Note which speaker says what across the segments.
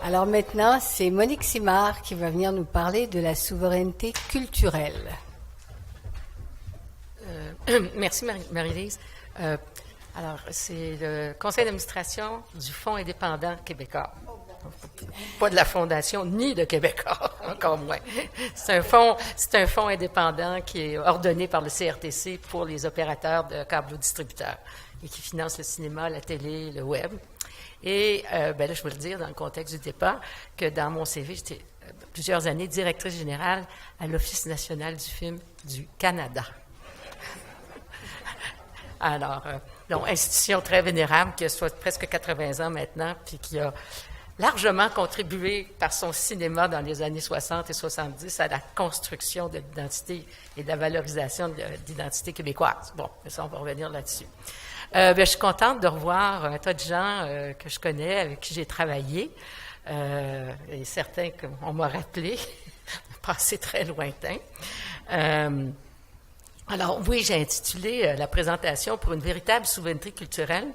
Speaker 1: Alors maintenant, c'est Monique Simard qui va venir nous parler de la souveraineté culturelle.
Speaker 2: Merci Marie-Lise. Alors, c'est le conseil d'administration du Fonds indépendant québécois. Pas de la Fondation ni de Québécois, encore moins. C'est un fonds indépendant qui est ordonné par le CRTC pour les opérateurs de câblo-distributeurs et qui finance le cinéma, la télé, le web. Et là, je veux le dire dans le contexte du départ, que dans mon CV, j'étais plusieurs années directrice générale à l'Office national du film du Canada. Alors, donc, institution très vénérable qui a presque 80 ans maintenant, puis qui a largement contribué par son cinéma dans les années 60 et 70 à la construction de l'identité et de la valorisation de l'identité québécoise. Bon, ça, on va revenir là-dessus. Je suis contente de revoir un tas de gens que je connais, avec qui j'ai travaillé, et certains qu'on m'a rappelé, passé très lointain. Alors, oui, j'ai intitulé la présentation pour une véritable souveraineté culturelle.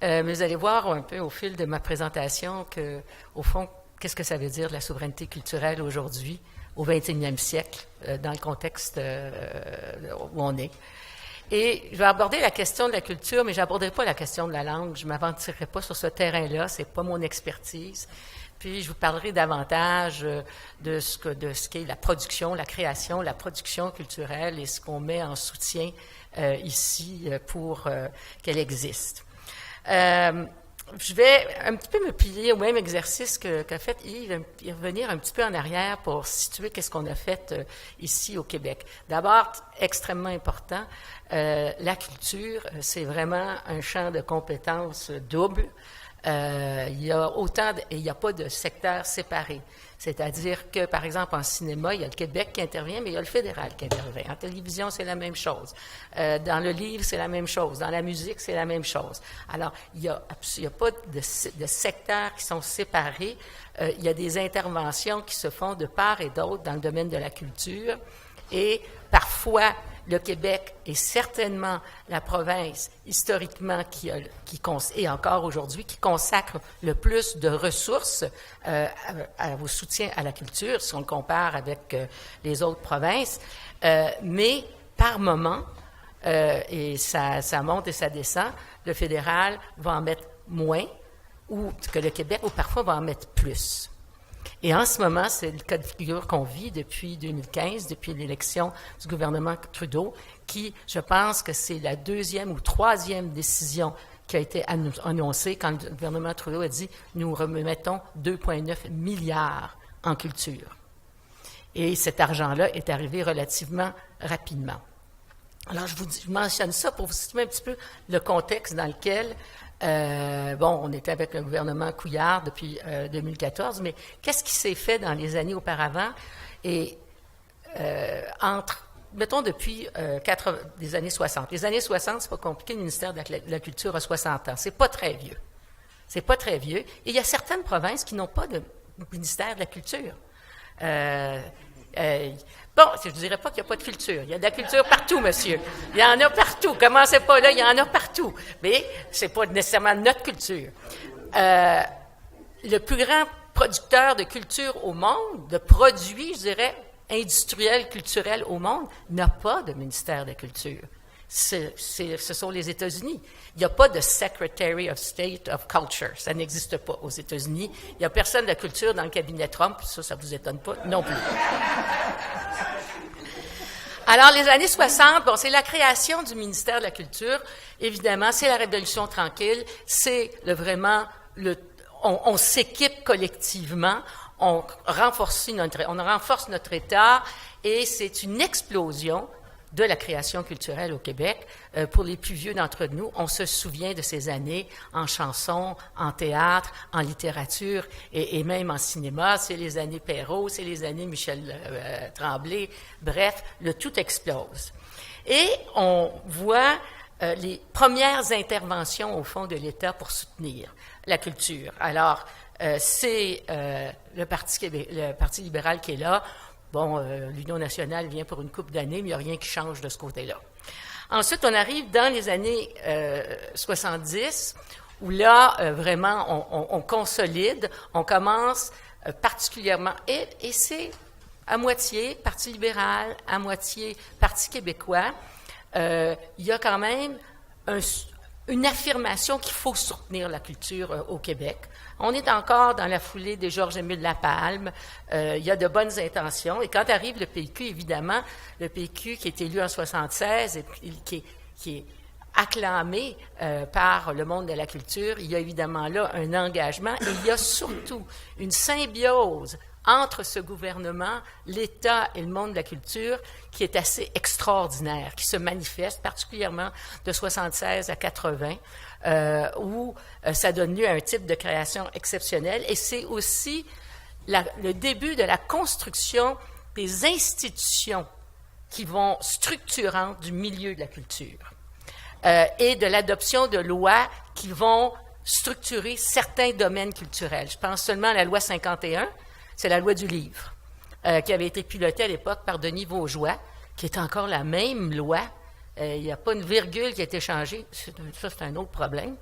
Speaker 2: Mais vous allez voir un peu au fil de ma présentation que, au fond, qu'est-ce que ça veut dire la souveraineté culturelle aujourd'hui, au 21e siècle, dans le contexte où on est. Et je vais aborder la question de la culture, mais je n'aborderai pas la question de la langue. Je ne m'aventurerai pas sur ce terrain-là, ce n'est pas mon expertise. Puis, je vous parlerai davantage de ce qu'est la production, la création, la production culturelle et ce qu'on met en soutien ici pour qu'elle existe. Je vais un petit peu me plier au même exercice qu'a fait Yves, et revenir un petit peu en arrière pour situer qu'est-ce qu'on a fait ici au Québec. D'abord, extrêmement important, la culture, c'est vraiment un champ de compétences double. Il y a pas de secteur séparé. C'est-à-dire que, par exemple, en cinéma, il y a le Québec qui intervient, mais il y a le fédéral qui intervient. En télévision, c'est la même chose. Dans le livre, c'est la même chose. Dans la musique, c'est la même chose. Alors, il y a pas de secteurs qui sont séparés. Il y a des interventions qui se font de part et d'autre dans le domaine de la culture. Et parfois, le Québec est certainement la province historiquement et encore aujourd'hui qui consacre le plus de ressources au soutien à la culture, si on le compare avec les autres provinces. Mais par moment, et ça monte et ça descend, le fédéral va en mettre moins ou que le Québec, ou parfois va en mettre plus. Et en ce moment, c'est le cas de figure qu'on vit depuis 2015, depuis l'élection du gouvernement Trudeau, qui, je pense que c'est la deuxième ou troisième décision qui a été annoncée quand le gouvernement Trudeau a dit « nous remettons 2,9 milliards en culture ». Et cet argent-là est arrivé relativement rapidement. Alors, je mentionne ça pour vous situer un petit peu le contexte dans lequel on était avec le gouvernement Couillard depuis 2014, mais qu'est-ce qui s'est fait dans les années auparavant? Et mettons depuis les années 60. Les années 60, c'est pas compliqué, le ministère de la Culture a 60 ans. C'est pas très vieux. C'est pas très vieux. Et il y a certaines provinces qui n'ont pas de ministère de la Culture. Je ne dirais pas qu'il n'y a pas de culture. Il y a de la culture partout, monsieur. Il y en a partout. Commencez pas là, il y en a partout. Mais ce n'est pas nécessairement notre culture. Le plus grand producteur de culture au monde, de produits, je dirais, industriels, culturels au monde, n'a pas de ministère de la Culture. Ce sont les États-Unis. Il n'y a pas de Secretary of State of Culture. Ça n'existe pas aux États-Unis. Il n'y a personne de la culture dans le cabinet Trump. Ça ne vous étonne pas non plus. Alors, les années 60, c'est la création du ministère de la Culture. Évidemment, c'est la Révolution tranquille. C'est on s'équipe collectivement. On renforce notre État et c'est une explosion de la création culturelle au Québec. Pour les plus vieux d'entre nous, on se souvient de ces années en chanson, en théâtre, en littérature et même en cinéma. C'est les années Perrault, c'est les années Michel Tremblay. Bref, le tout explose. Et on voit les premières interventions au fond de l'État pour soutenir la culture. Alors, c'est le Parti libéral qui est là. L'Union nationale vient pour une couple d'années, mais il n'y a rien qui change de ce côté-là. Ensuite, on arrive dans les années 70, où là, vraiment, on consolide, on commence particulièrement, et c'est à moitié Parti libéral, à moitié Parti québécois, il y a quand même une affirmation qu'il faut soutenir la culture au Québec. On est encore dans la foulée de Georges-Émile Lapalme. Il y a de bonnes intentions. Et quand arrive le PQ, évidemment, le PQ qui est élu en 1976 et qui est acclamé par le monde de la culture, il y a évidemment là un engagement et il y a surtout une symbiose entre ce gouvernement, l'État et le monde de la culture qui est assez extraordinaire, qui se manifeste particulièrement de 1976 à 80, où ça donne lieu à un type de création exceptionnelle. Et c'est aussi le début de la construction des institutions qui vont structurantes du milieu de la culture et de l'adoption de lois qui vont structurer certains domaines culturels. Je pense seulement à la loi 51, c'est la loi du livre, qui avait été pilotée à l'époque par Denis Vaugeois, qui est encore la même loi. Il n'y a pas une virgule qui a été changée. Ça, c'est un autre problème,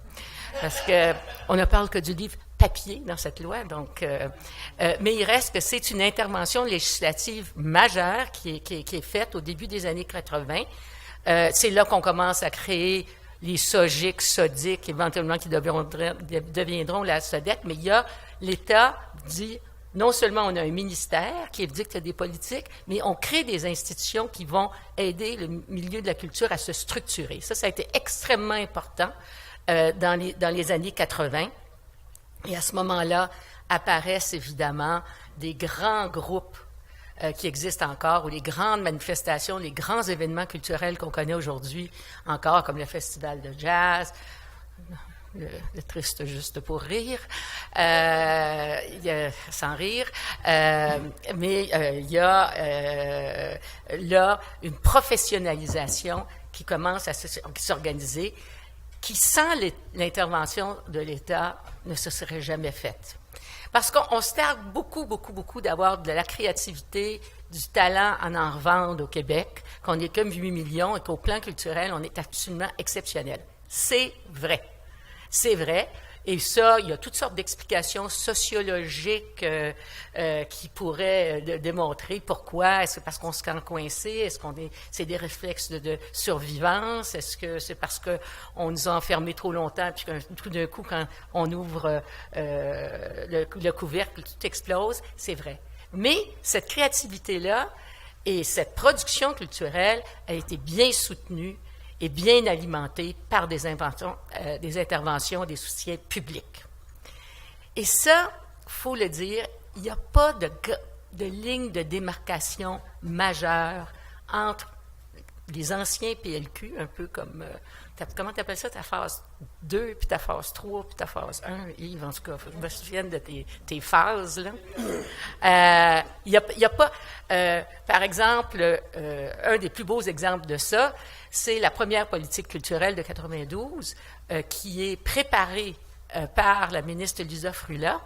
Speaker 2: parce qu'on ne parle que du livre papier dans cette loi. Donc, mais il reste que c'est une intervention législative majeure qui est faite au début des années 80. C'est là qu'on commence à créer les SOGIC, SODIC, éventuellement qui deviendront la SODEC, mais il y a l'État dit... Non seulement on a un ministère qui dicte des politiques, mais on crée des institutions qui vont aider le milieu de la culture à se structurer. Ça a été extrêmement important dans les années 80. Et à ce moment-là, apparaissent évidemment des grands groupes qui existent encore, ou les grandes manifestations, les grands événements culturels qu'on connaît aujourd'hui encore, comme le Festival de jazz, le triste juste pour rire, sans rire, mais il y a là une professionnalisation qui commence à s'organiser, qui sans l'intervention de l'État ne se serait jamais faite. Parce qu'on se targue beaucoup d'avoir de la créativité, du talent à en revendre au Québec, qu'on est comme 8 millions et qu'au plan culturel, on est absolument exceptionnel. C'est vrai. C'est vrai. Et ça, il y a toutes sortes d'explications sociologiques qui pourraient démontrer pourquoi. Est-ce que parce qu'on se sent coincé? Est-ce c'est des réflexes de survivance? Est-ce que c'est parce qu'on nous a enfermés trop longtemps puis tout d'un coup, quand on ouvre le couvercle, tout explose? C'est vrai. Mais cette créativité-là et cette production culturelle a été bien soutenue et bien alimentée par des interventions, des soutiens publics. Et ça, il faut le dire, il n'y a pas de ligne de démarcation majeure entre les anciens PLQ, un peu comme, comment tu appelles ça, ta phase 2, puis ta phase 3, puis ta phase 1, Yves, en tout cas, je me souviens de tes phases, là. Il y a pas, par exemple, un des plus beaux exemples de ça, c'est la première politique culturelle de 92, qui est préparée par la ministre Lisa Frula,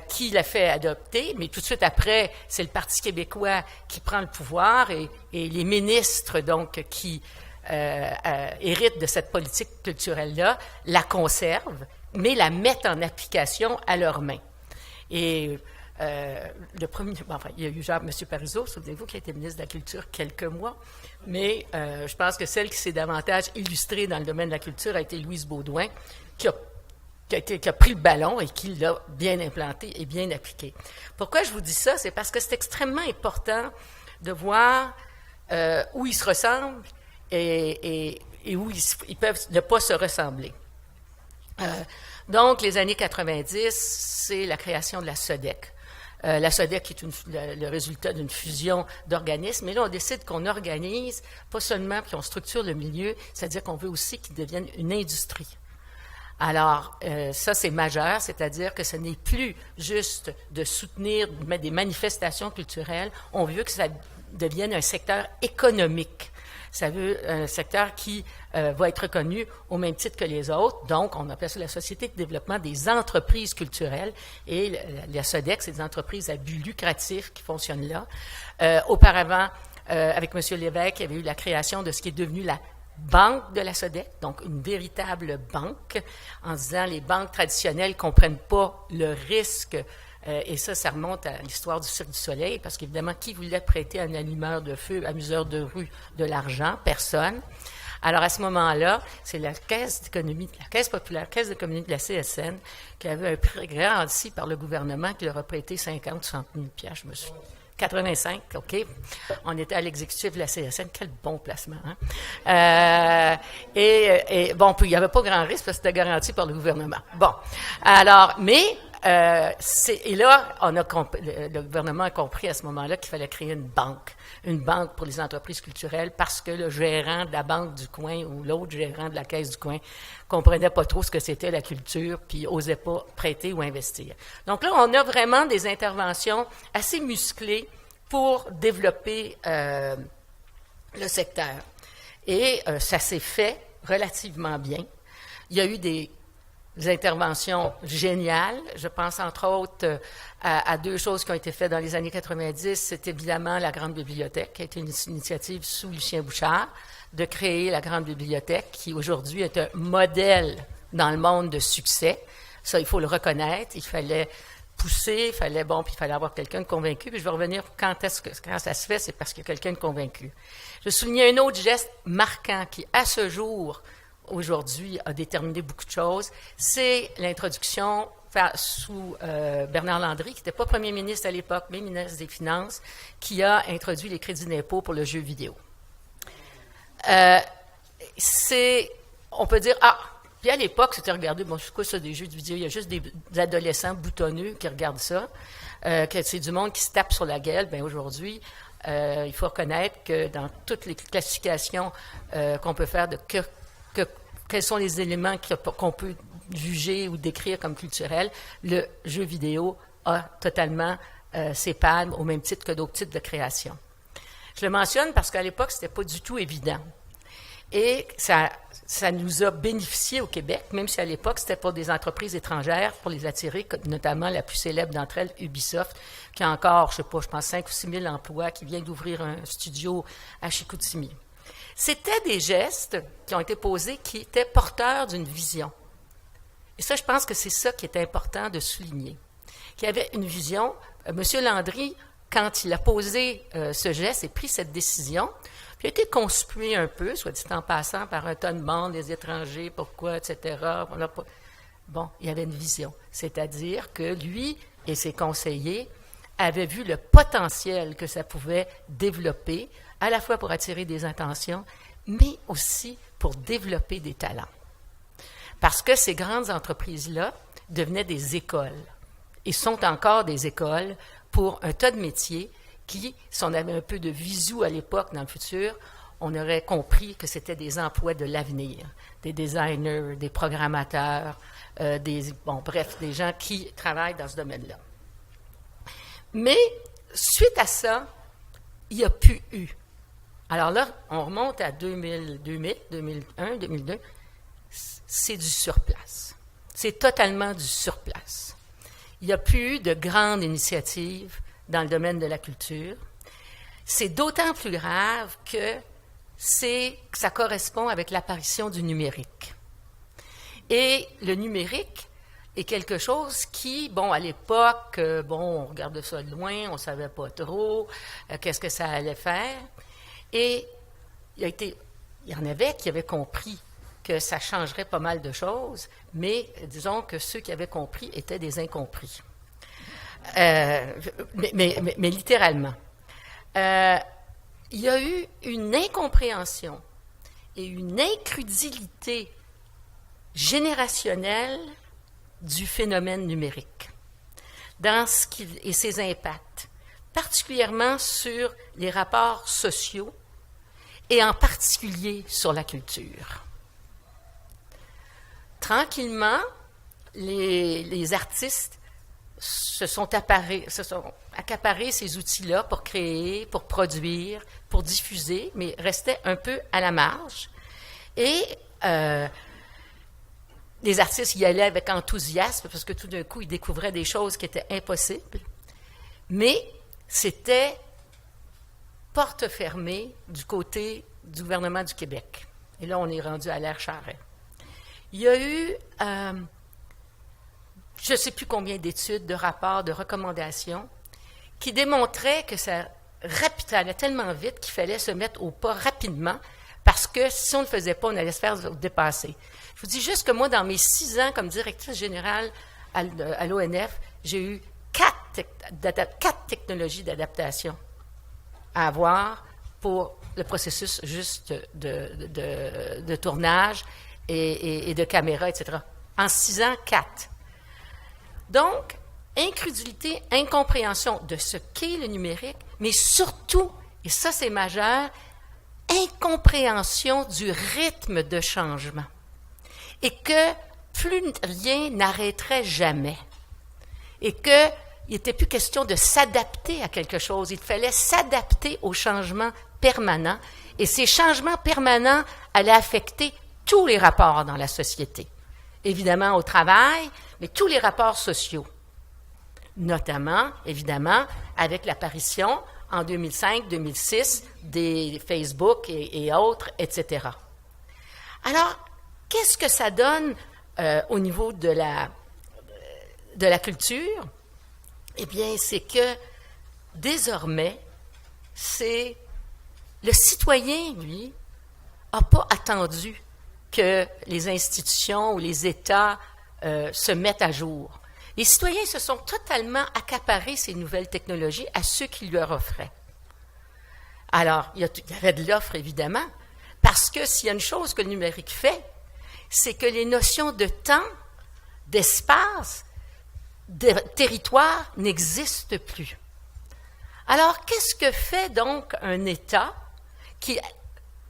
Speaker 2: qui l'a fait adopter, mais tout de suite après, c'est le Parti québécois qui prend le pouvoir et les ministres, donc, qui héritent de cette politique culturelle-là, la conservent, mais la mettent en application à leurs mains. Et le premier, il y a eu M. Parizeau, souvenez-vous, qui a été ministre de la Culture quelques mois, mais je pense que celle qui s'est davantage illustrée dans le domaine de la culture a été Louise Baudouin, qui a pris le ballon et qui l'a bien implanté et bien appliqué. Pourquoi je vous dis ça? C'est parce que c'est extrêmement important de voir où ils se ressemblent et où ils peuvent ne pas se ressembler. Donc, les années 90, c'est la création de la SODEC. La SODEC est le résultat d'une fusion d'organismes. Mais là, on décide qu'on organise, pas seulement qu'on structure le milieu, c'est-à-dire qu'on veut aussi qu'il devienne une industrie. Alors, ça, c'est majeur, c'est-à-dire que ce n'est plus juste de soutenir des manifestations culturelles, on veut que ça devienne un secteur économique. Ça veut un secteur qui va être reconnu au même titre que les autres. Donc, on appelle ça la Société de développement des entreprises culturelles. Et la SODEC, c'est des entreprises à but lucratif qui fonctionnent là. Auparavant, avec M. Lévesque, il y avait eu la création de ce qui est devenu banque de la SODEC, donc une véritable banque, en disant les banques traditionnelles ne comprennent pas le risque. Et ça remonte à l'histoire du Cirque du Soleil, parce qu'évidemment, qui voulait prêter à un allumeur de feu, amuseur de rue, de l'argent? Personne. Alors, à ce moment-là, c'est la Caisse d'économie, la Caisse populaire, Caisse d'économie de la CSN, qui avait un prêt garanti par le gouvernement qui leur a prêté 50, 60 000 piastres, je me souviens. 85, OK. On était à l'exécutif de la CSN. Quel bon placement, hein? Bon, puis il n'y avait pas grand risque parce que c'était garanti par le gouvernement. Bon. Alors, mais, et là, le gouvernement a compris à ce moment-là qu'il fallait créer une banque pour les entreprises culturelles parce que le gérant de la banque du coin ou l'autre gérant de la caisse du coin comprenait pas trop ce que c'était la culture puis osait pas prêter ou investir. Donc là, on a vraiment des interventions assez musclées pour développer le secteur. Et ça s'est fait relativement bien. Il y a eu des interventions géniales. Je pense entre autres à deux choses qui ont été faites dans les années 90. C'est évidemment la Grande Bibliothèque, qui a été une initiative sous Lucien Bouchard, de créer la Grande Bibliothèque, qui aujourd'hui est un modèle dans le monde de succès. Ça, il faut le reconnaître. Il fallait pousser, puis il fallait avoir quelqu'un de convaincu. Puis je vais revenir quand ça se fait, c'est parce qu'il y a quelqu'un de convaincu. Je soulignais un autre geste marquant qui, à ce jour, aujourd'hui, a déterminé beaucoup de choses, c'est l'introduction sous Bernard Landry, qui n'était pas premier ministre à l'époque, mais ministre des Finances, qui a introduit les crédits d'impôt pour le jeu vidéo. On peut dire, puis à l'époque, c'était regardé, bon, c'est quoi ça, des jeux de vidéo? Il y a juste des adolescents boutonneux qui regardent ça, que c'est du monde qui se tape sur la gueule. Bien, aujourd'hui, il faut reconnaître que dans toutes les classifications qu'on peut faire de quels sont les éléments qu'on peut juger ou décrire comme culturels, le jeu vidéo a totalement ses palmes au même titre que d'autres types de création. Je le mentionne parce qu'à l'époque, c'était pas du tout évident. Et ça nous a bénéficié au Québec, même si à l'époque, c'était pour des entreprises étrangères, pour les attirer, notamment la plus célèbre d'entre elles, Ubisoft, qui a encore, je pense 5 ou 6 000 emplois, qui vient d'ouvrir un studio à Chicoutimi. C'était des gestes qui ont été posés qui étaient porteurs d'une vision. Et ça, je pense que c'est ça qui est important de souligner. Qu'il y avait une vision. M. Landry, quand il a posé ce geste et pris cette décision, puis a été conspué un peu, soit dit en passant, par un tas de monde, des étrangers, pourquoi, etc. Bon, il y avait une vision. C'est-à-dire que lui et ses conseillers avaient vu le potentiel que ça pouvait développer, à la fois pour attirer des attentions, mais aussi pour développer des talents. Parce que ces grandes entreprises-là devenaient des écoles, et sont encore des écoles pour un tas de métiers qui, si on avait un peu de visu à l'époque, dans le futur, on aurait compris que c'était des emplois de l'avenir, des designers, des programmateurs, des gens qui travaillent dans ce domaine-là. Mais, suite à ça, il n'y a plus eu. Alors là, on remonte à 2000, 2001, 2002, c'est du surplace. C'est totalement du surplace. Il n'y a plus eu de grandes initiatives dans le domaine de la culture. C'est d'autant plus grave que ça correspond avec l'apparition du numérique. Et le numérique est quelque chose qui, à l'époque, on regardait ça de loin, on ne savait pas trop qu'est-ce que ça allait faire. Et il y en avait qui avaient compris que ça changerait pas mal de choses, mais disons que ceux qui avaient compris étaient des incompris. Mais littéralement. Il y a eu une incompréhension et une incrédulité générationnelle du phénomène numérique et ses impacts, particulièrement sur les rapports sociaux et en particulier sur la culture. Tranquillement, les artistes se sont accaparés ces outils-là pour créer, pour produire, pour diffuser, mais restaient un peu à la marge. Et les artistes y allaient avec enthousiasme parce que tout d'un coup, ils découvraient des choses qui étaient impossibles. Mais c'était porte fermée du côté du gouvernement du Québec. Et là, on est rendu à l'ère Charest. Il y a eu, je ne sais plus combien d'études, de rapports, de recommandations qui démontraient que ça allait tellement vite qu'il fallait se mettre au pas rapidement parce que si on ne le faisait pas, on allait se faire dépasser. Je vous dis juste que moi, dans mes 6 ans comme directrice générale à l'ONF, j'ai eu 4 technologies d'adaptation à avoir pour le processus juste de tournage et de caméra, etc. En 6 ans, 4. Donc, incrédulité, incompréhension de ce qu'est le numérique, mais surtout, et ça c'est majeur, incompréhension du rythme de changement. Et que plus rien n'arrêterait jamais. Et qu'il n'était plus question de s'adapter à quelque chose, il fallait s'adapter aux changements permanents. Et ces changements permanents allaient affecter tous les rapports dans la société. Évidemment au travail, mais tous les rapports sociaux. Notamment, évidemment, avec l'apparition en 2005-2006 des Facebook et autres, etc. Alors, qu'est-ce que ça donne au niveau de la culture? Eh bien, c'est que désormais, c'est le citoyen, lui, n'a pas attendu que les institutions ou les États se mettent à jour. Les citoyens se sont totalement accaparés ces nouvelles technologies à ceux qui leur offraient. Alors, il y avait de l'offre, évidemment, parce que s'il y a une chose que le numérique fait, c'est que les notions de temps, d'espace, de territoire n'existent plus. Alors, qu'est-ce que fait donc un État qui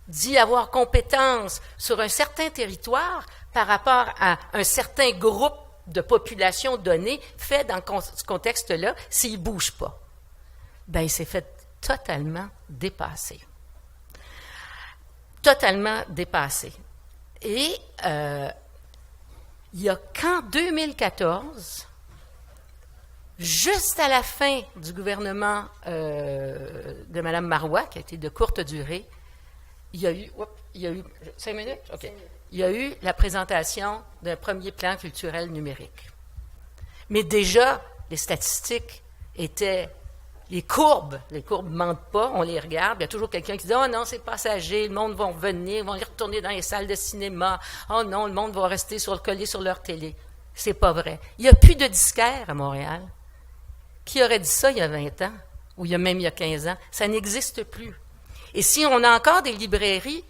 Speaker 2: dit avoir compétence sur un certain territoire par rapport à un certain groupe de population donnée, fait dans ce contexte-là, s'il ne bouge pas? Bien, il s'est fait totalement dépasser. Totalement dépassé. Et il n'y a qu'en 2014, juste à la fin du gouvernement de Mme Marois, qui a été de courte durée, il y a eu 5 minutes? OK. Il y a eu la présentation d'un premier plan culturel numérique. Mais déjà, les statistiques étaient... Les courbes ne mentent pas, on les regarde. Il y a toujours quelqu'un qui dit « Oh non, c'est passager, le monde va revenir, ils vont y retourner dans les salles de cinéma. Oh non, le monde va rester collé sur leur télé. » C'est pas vrai. Il n'y a plus de disquaires à Montréal. Qui aurait dit ça il y a 20 ans? Ou il y a 15 ans? Ça n'existe plus. Et si on a encore des librairies,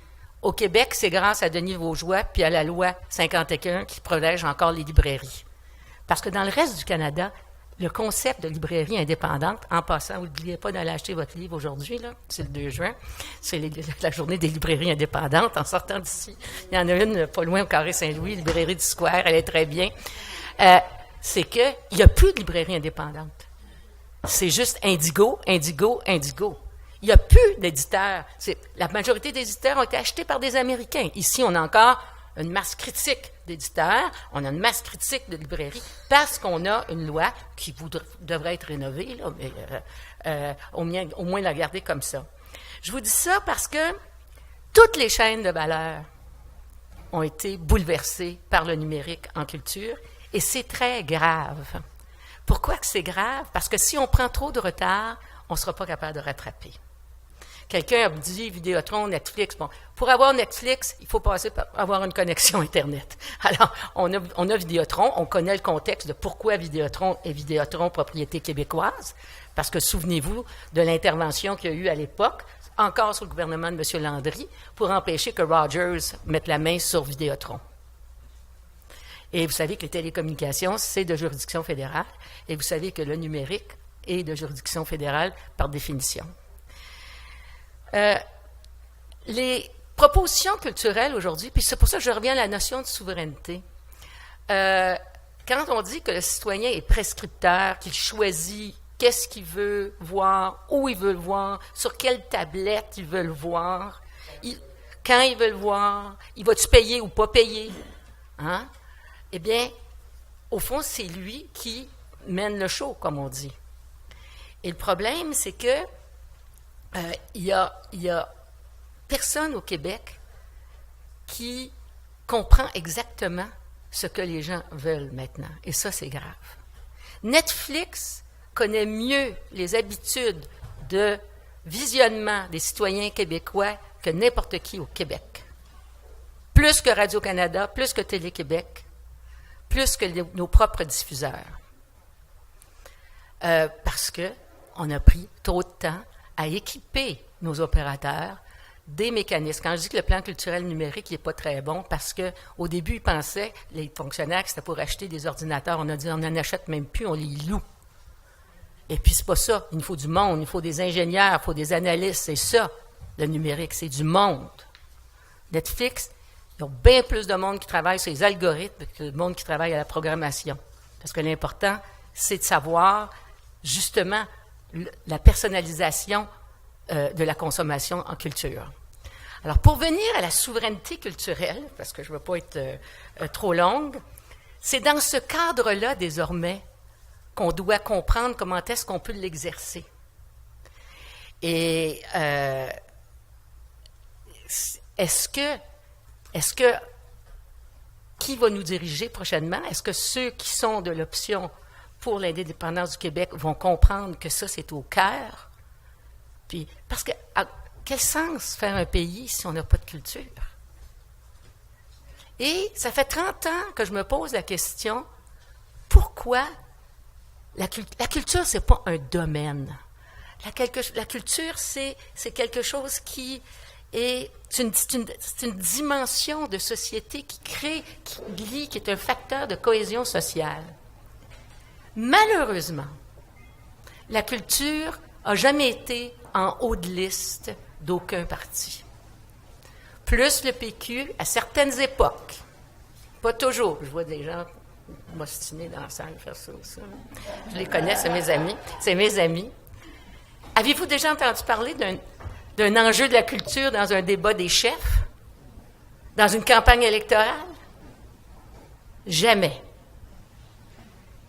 Speaker 2: au Québec, c'est grâce à Denis Vaugeois puis à la loi 51 qui protège encore les librairies. Parce que dans le reste du Canada, le concept de librairie indépendante, en passant, n'oubliez pas d'aller acheter votre livre aujourd'hui, là, c'est le 2 juin, c'est la journée des librairies indépendantes. En sortant d'ici, il y en a une pas loin au Carré Saint-Louis, librairie du Square, elle est très bien. C'est qu'il n'y a plus de librairie indépendante. C'est juste Indigo, Indigo, Indigo. Il n'y a plus d'éditeurs. La majorité des éditeurs ont été achetés par des Américains. Ici, on a encore une masse critique d'éditeurs, on a une masse critique de librairies, parce qu'on a une loi qui devrait être rénovée, là, mais au moins la garder comme ça. Je vous dis ça parce que toutes les chaînes de valeur ont été bouleversées par le numérique en culture, et c'est très grave. Pourquoi que c'est grave? Parce que si on prend trop de retard, on ne sera pas capable de rattraper. Quelqu'un a dit Vidéotron, Netflix. Bon, pour avoir Netflix, il faut passer par avoir une connexion Internet. Alors, on a Vidéotron, on connaît le contexte de pourquoi Vidéotron est Vidéotron propriété québécoise, parce que souvenez-vous de l'intervention qu'il y a eu à l'époque, encore sous le gouvernement de M. Landry, pour empêcher que Rogers mette la main sur Vidéotron. Et vous savez que les télécommunications, c'est de juridiction fédérale, et vous savez que le numérique est de juridiction fédérale par définition. Les propositions culturelles aujourd'hui, puis c'est pour ça que je reviens à la notion de souveraineté. Quand on dit que le citoyen est prescripteur, qu'il choisit qu'est-ce qu'il veut voir, où il veut le voir, sur quelle tablette il veut le voir, quand il veut le voir, il va-tu payer ou pas payer? Hein? Eh bien, au fond, c'est lui qui mène le show, comme on dit. Et le problème, c'est que il y a personne au Québec qui comprend exactement ce que les gens veulent maintenant. Et ça, c'est grave. Netflix connaît mieux les habitudes de visionnement des citoyens québécois que n'importe qui au Québec. Plus que Radio-Canada, plus que Télé-Québec, plus que nos propres diffuseurs. Parce qu'on a pris trop de temps à équiper nos opérateurs des mécanismes. Quand je dis que le plan culturel numérique n'est pas très bon, parce qu'au début, ils pensaient, les fonctionnaires, que c'était pour acheter des ordinateurs. On a dit, on n'en achète même plus, on les loue. Et puis, c'est pas ça. Il nous faut du monde, il nous faut des ingénieurs, il faut des analystes. C'est ça, le numérique, c'est du monde. Netflix, ils ont bien plus de monde qui travaille sur les algorithmes que de monde qui travaille à la programmation. Parce que l'important, c'est de savoir, justement, la personnalisation de la consommation en culture. Alors, pour venir à la souveraineté culturelle, parce que je ne veux pas être trop longue, c'est dans ce cadre-là, désormais, qu'on doit comprendre comment est-ce qu'on peut l'exercer. Et est-ce que qui va nous diriger prochainement? Est-ce que ceux qui sont de l'option pour l'indépendance du Québec vont comprendre que ça, c'est au cœur? Puis, parce que, quel sens faire un pays si on n'a pas de culture? Et ça fait 30 ans que je me pose la question, pourquoi la culture, c'est pas un domaine. La culture, c'est quelque chose qui est une dimension de société qui crée, qui lie, qui est un facteur de cohésion sociale. Malheureusement, la culture n'a jamais été en haut de liste d'aucun parti. Plus le PQ à certaines époques. Pas toujours. Je vois des gens m'ostiner dans la salle faire ça aussi. Je les connais, c'est mes amis. C'est mes amis. Avez-vous déjà entendu parler d'un enjeu de la culture dans un débat des chefs? Dans une campagne électorale? Jamais.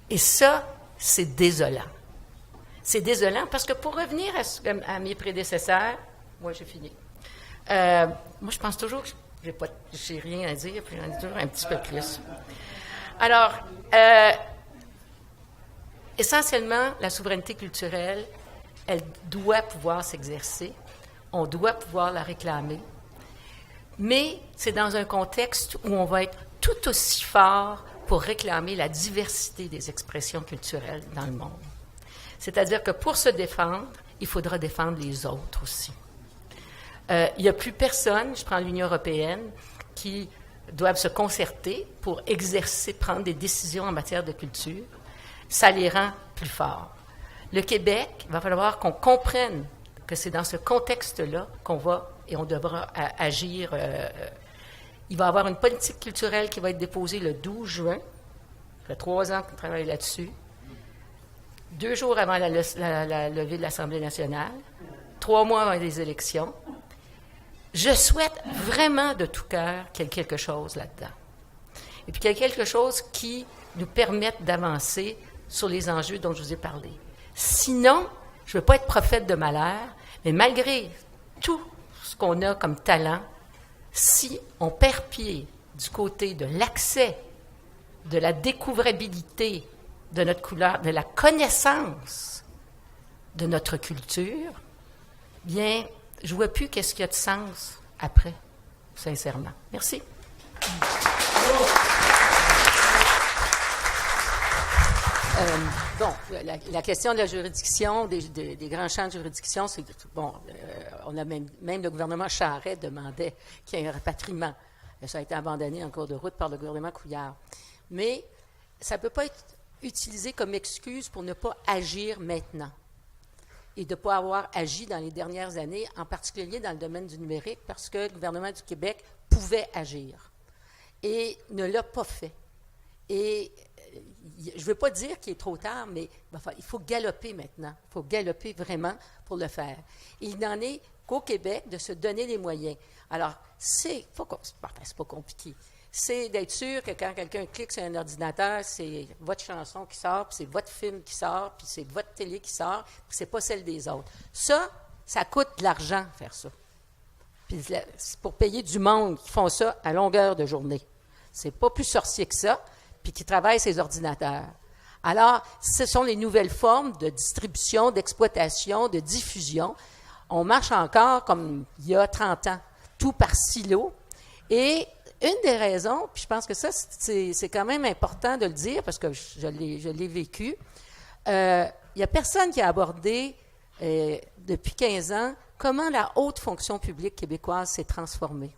Speaker 2: Et ça, c'est désolant. C'est désolant parce que pour revenir à mes prédécesseurs, moi j'ai fini. Moi je pense toujours que j'ai rien à dire, puis j'en ai toujours un petit peu plus. Alors, essentiellement, la souveraineté culturelle, elle doit pouvoir s'exercer, on doit pouvoir la réclamer, mais c'est dans un contexte où on va être tout aussi fort pour réclamer la diversité des expressions culturelles dans le monde. C'est-à-dire que pour se défendre, il faudra défendre les autres aussi. Il n'y a plus personne, je prends l'Union européenne, qui doivent se concerter pour prendre des décisions en matière de culture. Ça les rend plus forts. Le Québec, il va falloir qu'on comprenne que c'est dans ce contexte-là qu'on va et on devra agir. Il va y avoir une politique culturelle qui va être déposée le 12 juin. Ça fait 3 ans qu'on travaille là-dessus. 2 jours avant la levée de l'Assemblée nationale, 3 mois avant les élections. Je souhaite vraiment de tout cœur qu'il y ait quelque chose là-dedans. Et puis qu'il y ait quelque chose qui nous permette d'avancer sur les enjeux dont je vous ai parlé. Sinon, je ne veux pas être prophète de malheur, mais malgré tout ce qu'on a comme talent, si on perd pied du côté de l'accès, de la découvrabilité de notre couleur, de la connaissance de notre culture, bien, je ne vois plus qu'est-ce qu'il y a de sens après, sincèrement. Merci. La question de la juridiction, des grands champs de juridiction, c'est bon. On a même le gouvernement Charest demandait qu'il y ait un rapatriement. Ça a été abandonné en cours de route par le gouvernement Couillard. Mais ça ne peut pas être utilisé comme excuse pour ne pas agir maintenant et de ne pas avoir agi dans les dernières années, en particulier dans le domaine du numérique, parce que le gouvernement du Québec pouvait agir et ne l'a pas fait. Et je ne veux pas dire qu'il est trop tard, mais il faut galoper maintenant. Il faut galoper vraiment pour le faire. Il n'en est qu'au Québec de se donner les moyens. Alors, c'est pas compliqué. C'est d'être sûr que quand quelqu'un clique sur un ordinateur, c'est votre chanson qui sort, puis c'est votre film qui sort, puis c'est votre télé qui sort, puis c'est pas celle des autres. Ça coûte de l'argent, faire ça. Puis c'est pour payer du monde qui font ça à longueur de journée. C'est pas plus sorcier que ça, puis qui travaillent ces ordinateurs. Alors, ce sont les nouvelles formes de distribution, d'exploitation, de diffusion. On marche encore comme il y a 30 ans, tout par silo. Et une des raisons, puis je pense que ça, c'est quand même important de le dire, parce que je l'ai vécu, il n'y a personne qui a abordé depuis 15 ans comment la haute fonction publique québécoise s'est transformée.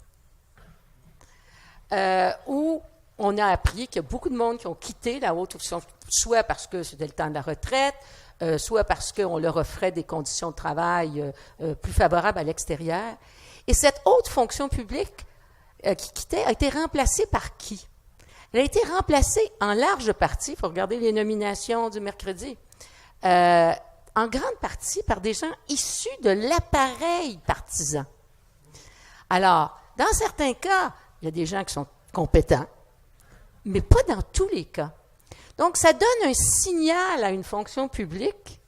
Speaker 2: Où on a appris qu'il y a beaucoup de monde qui ont quitté la haute fonction, soit parce que c'était le temps de la retraite, soit parce qu'on leur offrait des conditions de travail plus favorables à l'extérieur. Et cette haute fonction publique qui quittait a été remplacée par qui? Elle a été remplacée en large partie, il faut regarder les nominations du mercredi, en grande partie par des gens issus de l'appareil partisan. Alors, dans certains cas, il y a des gens qui sont compétents, mais pas dans tous les cas. Donc, ça donne un signal à une fonction publique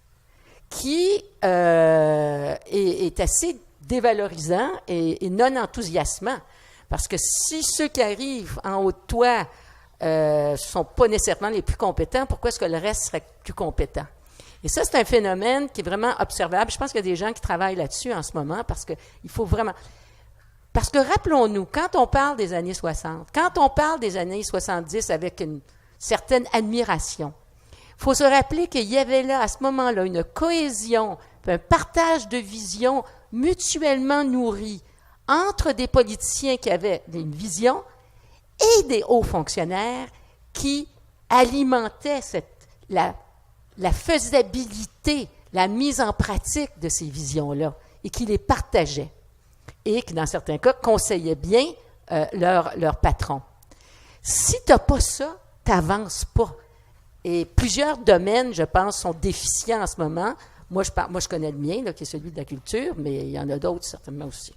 Speaker 2: qui est assez dévalorisant et non enthousiasmant. Parce que si ceux qui arrivent en haut de toi ne sont pas nécessairement les plus compétents, pourquoi est-ce que le reste serait plus compétent? Et ça, c'est un phénomène qui est vraiment observable. Je pense qu'il y a des gens qui travaillent là-dessus en ce moment parce qu'il faut vraiment... Parce que rappelons-nous, quand on parle des années 60, quand on parle des années 70 avec une certaine admiration, il faut se rappeler qu'il y avait là, à ce moment-là, une cohésion, un partage de visions mutuellement nourris entre des politiciens qui avaient une vision et des hauts fonctionnaires qui alimentaient la faisabilité, la mise en pratique de ces visions-là et qui les partageaient et qui, dans certains cas, conseillaient bien leur patron. Si tu n'as pas ça, tu n'avances pas. Et plusieurs domaines, je pense, sont déficients en ce moment. Moi, je connais le mien, là, qui est celui de la culture, mais il y en a d'autres certainement aussi.